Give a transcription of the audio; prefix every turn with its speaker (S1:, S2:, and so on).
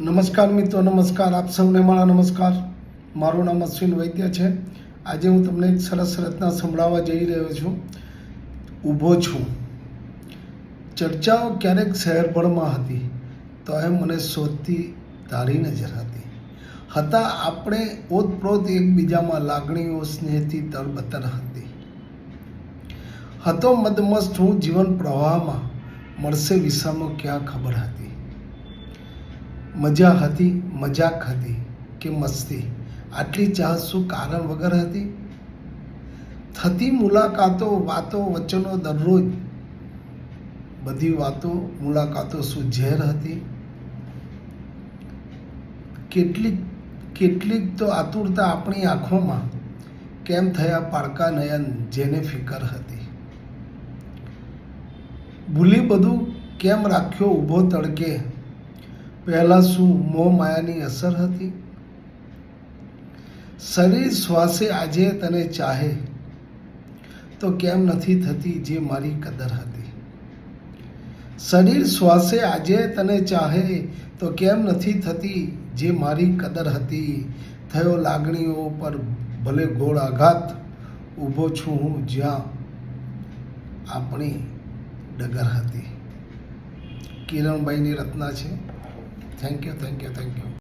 S1: નમસ્કાર મિત્રો, નમસ્કાર. આપ સૌને મારા નમસ્કાર. મારું નામ અશ્વિન વૈદ્ય છે. આજે હું તમને એક સરસ રચના સંભળાવવા જઈ રહ્યો છું. ઊભો છું. ચર્ચાઓ ક્યારેક શહેરભરમાં હતી, તો એ મને શોધતી તારી નજર હતી. હતા આપણે ઓતપ્રોત એકબીજામાં, લાગણીઓ સ્નેહથી તરબતર હતી. હતો મદમસ્ત હું જીવન પ્રવાહમાં, મળશે વિસામો ક્યાં ખબર હતી. મજા હતી, મજાક હતી કે મસ્તી, આટલી ચાહ શું કારણ વગર હતી. થતી મુલાકાતો, વાતો, વચનો દરરોજ, બધી વાતો મુલાકાતો શું ઝેર હતી. કેટલીક તો આતુરતા આપણી આંખોમાં, કેમ થયા પારકા નયન જેને ફિકર હતી. ભૂલી બધું કેમ રાખ્યો ઊભો તડકે, પહેલા શું મોહ માયાની અસર હતી. શરીર શ્વાસે આજે તને ચાહે, તો કેમ નથી થતી જે મારી કદર હતી. શરીર શ્વાસે આજે તને ચાહે, તો કેમ નથી થતી જે મારી કદર હતી. થયો લાગણીઓ પર ભલે ગોળ આઘાત, ઊભો છું હું જ્યાં આપણી ડગર હતી. કિરણભાઈની રચના છે. Thank you.